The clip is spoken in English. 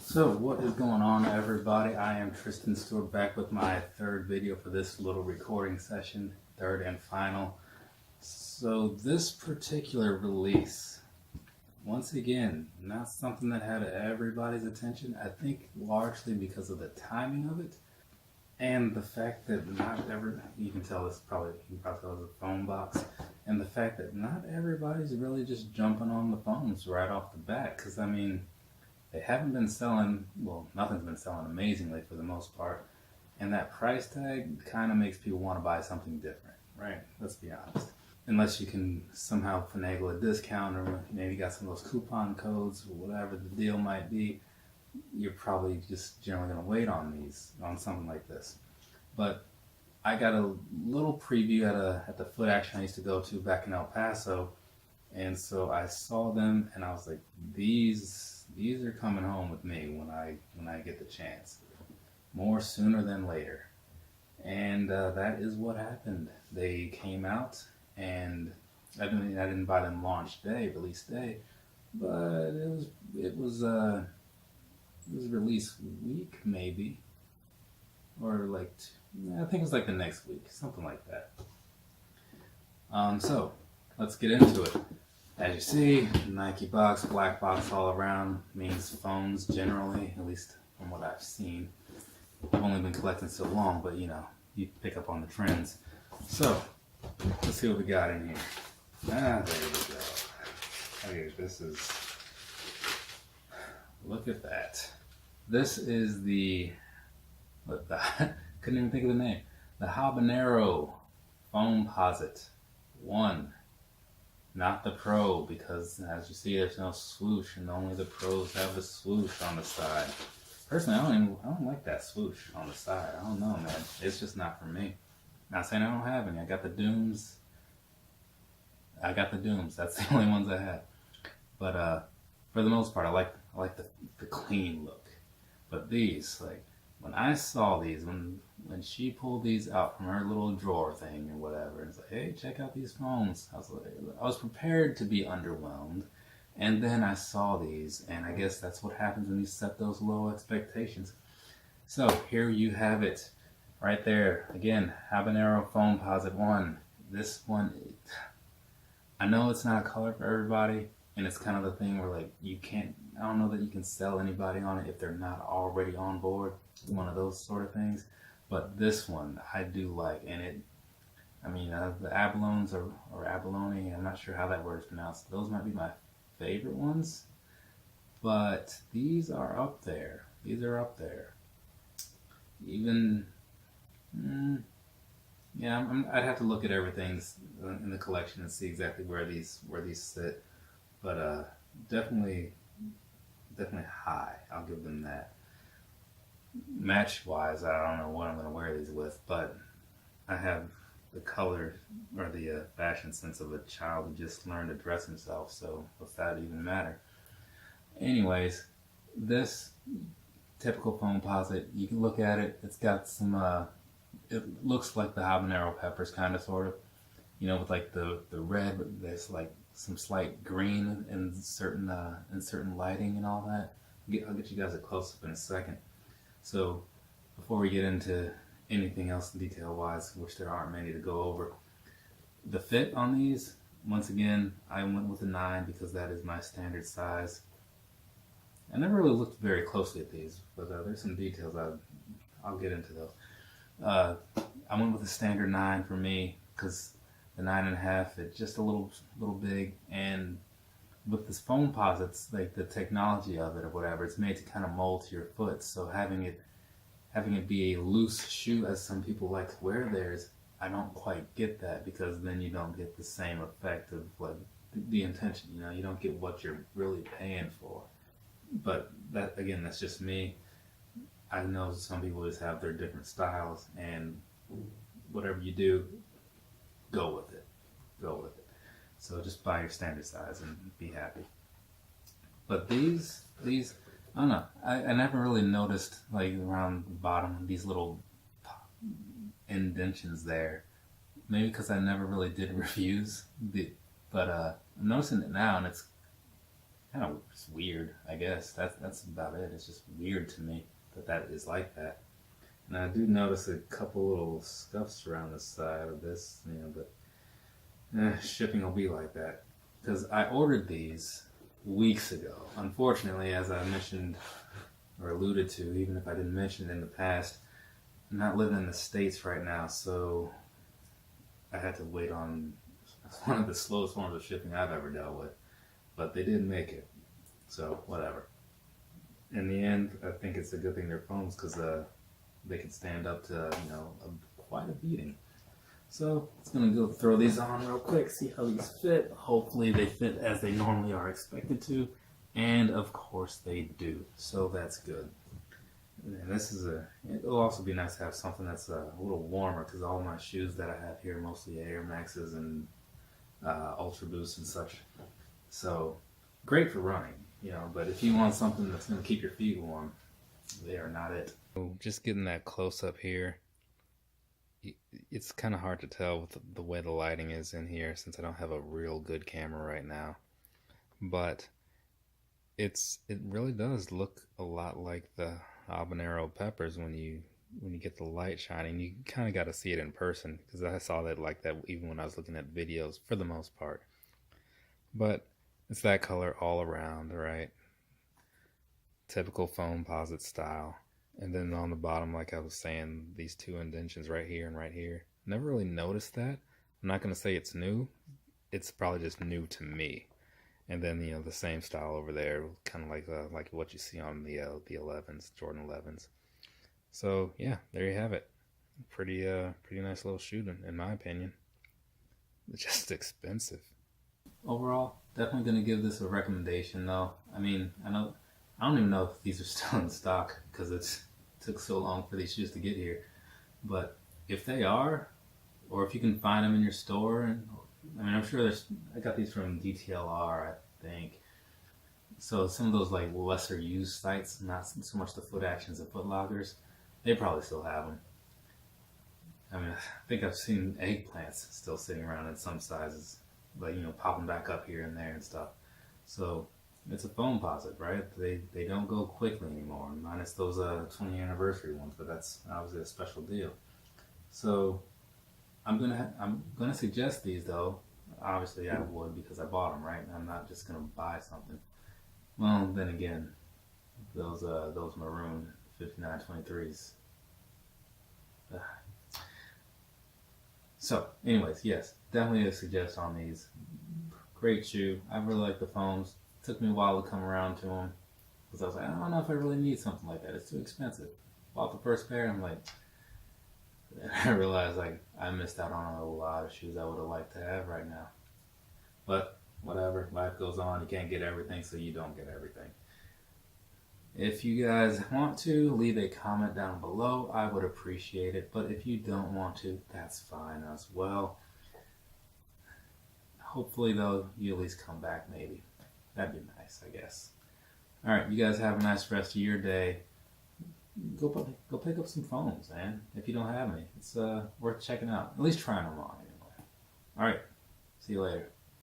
So what is going on, everybody? I am Tristan Stewart, back with my third video for this little recording session, third and final. So this particular release, once again, not something that had everybody's attention. I think largely because of the timing of it and the fact that you can tell this probably, you can probably tell it's a phone box, and the fact that not everybody's really just jumping on the phones right off the bat. Because I mean, they haven't been selling, well, nothing's been selling amazingly for the most part. And that price tag kind of makes people want to buy something different, right? Let's be honest. Unless you can somehow finagle a discount, or maybe got some of those coupon codes or whatever the deal might be, you're probably just generally going to wait on something like this. But I got a little preview at the foot action I used to go to back in El Paso. And so I saw them and I was like, these are coming home with me when I get the chance, more sooner than later. And that is what happened. They came out, and I didn't buy them launch day, release day, but it was release week maybe, or like I think it was like the next week, something like that. So let's get into it. As you see, Nike box, black box all around, means phones generally, at least from what I've seen. I've only been collecting so long, but you pick up on the trends. So, let's see what we got in here. There we go. Okay, look at that. This is couldn't even think of the name. The Habanero Foamposite 1. Not the Pro, because as you see, there's no swoosh, and only the Pros have the swoosh on the side. Personally, I don't like that swoosh on the side. I don't know, man. It's just not for me. Not saying I don't have any. I got the Dooms. That's the only ones I have. But for the most part, I like the clean look. But these, like, when I saw these, when she pulled these out from her little drawer thing or whatever, it's like, hey, check out these phones. I was prepared to be underwhelmed, and then I saw these, and I guess that's what happens when you set those low expectations. So here you have it, right there. Again, Habanero Foamposite 1. This one, I know it's not a color for everybody, and it's kind of the thing where, like, I don't know that you can sell anybody on it if they're not already on board. One of those sort of things. But this one I do like, and the abalones or abalone, I'm not sure how that word is pronounced. Those might be my favorite ones, but these are up there. Even, I'd have to look at everything in the collection and see exactly where these sit. But definitely high. I'll give them that. Match wise, I don't know what I'm going to wear these with, but I have the color or the fashion sense of a child who just learned to dress himself, so what's that even matter? Anyways, this typical Foamposite, you can look at it, it's got some, it looks like the habanero peppers, kind of, sort of, with like the red, but there's like some slight green in certain lighting and all that. I'll get you guys a close-up in a second. So before we get into anything else detail-wise, which there aren't many to go over, the fit on these, once again, I went with a 9 because that is my standard size. I never really looked very closely at these, but there's some details I'll get into those. I went with a standard 9 for me because the 9.5, it's just a little big, and with this Foamposite, like the technology of it or whatever, it's made to kind of mold to your foot. So having it be a loose shoe, as some people like to wear theirs, I don't quite get that, because then you don't get the same effect of like the intention. You don't get what you're really paying for. But that, again, that's just me. I know some people just have their different styles, and whatever you do, go with it. So just buy your standard size and be happy. But these, I don't know. I never really noticed, like, around the bottom, these little indentions there. Maybe because I never really did reviews. But I'm noticing it now, and it's kind of weird, I guess. That's about it. It's just weird to me that is like that. And I do notice a couple little scuffs around the side of this, but shipping will be like that. Because I ordered these weeks ago. Unfortunately, as I mentioned or alluded to, even if I didn't mention it in the past, I'm not living in the States right now, so I had to wait on one of the slowest forms of shipping I've ever dealt with. But they did make it, so whatever. In the end, I think it's a good thing they're foams because they can stand up to quite a beating. So it's gonna go throw these on real quick, see how these fit. Hopefully they fit as they normally are expected to, and of course they do. So that's good. And it'll also be nice to have something that's a little warmer because all my shoes that I have here are mostly Air Maxes and Ultra Boosts and such. So great for running, but if you want something that's going to keep your feet warm, they are not it. Just getting that close up here, it's kind of hard to tell with the way the lighting is in here since I don't have a real good camera right now. But it really does look a lot like the habanero peppers when you get the light shining. You kind of got to see it in person because I saw that like that even when I was looking at videos for the most part. But it's that color all around, right? Typical Foamposite style. And then on the bottom, like I was saying, these two indentions right here and right here. Never really noticed that. I'm not going to say it's new. It's probably just new to me. And then, the same style over there, kind of like what you see on the 11s, Jordan 11s. So, yeah, there you have it. Pretty nice little shoe, in my opinion. It's just expensive. Overall, definitely going to give this a recommendation, though. I mean, I don't even know if these are still in stock because it took so long for these shoes to get here. But if they are, or if you can find them in your store, I'm sure I got these from DTLR, I think. So some of those like lesser used sites, not so much the Foot Actions and Foot Lockers, they probably still have them. I think I've seen eggplants still sitting around in some sizes, but popping back up here and there and stuff. So it's a Foamposite, right? They don't go quickly anymore, minus those 20th anniversary ones, but that's obviously a special deal. So I'm gonna suggest these though. Obviously I would because I bought them, right? I'm not just gonna buy something. Well, then again, those maroon 5923s. So, anyways, yes, definitely a suggest on these. Great shoe. I really like the foams. Took me a while to come around to them because I was like, I don't know if I really need something like that. It's too expensive. Bought the first pair, I'm like, I realized like I missed out on a lot of shoes I would have liked to have right now. But whatever, life goes on. You can't get everything, so you don't get everything. If you guys want to, leave a comment down below. I would appreciate it. But if you don't want to, that's fine as well. Hopefully, though, you at least come back maybe. That'd be nice, I guess. All right, you guys have a nice rest of your day. Go pick up some foams, man. If you don't have any, it's worth checking out. At least trying them on anyway. All right, see you later.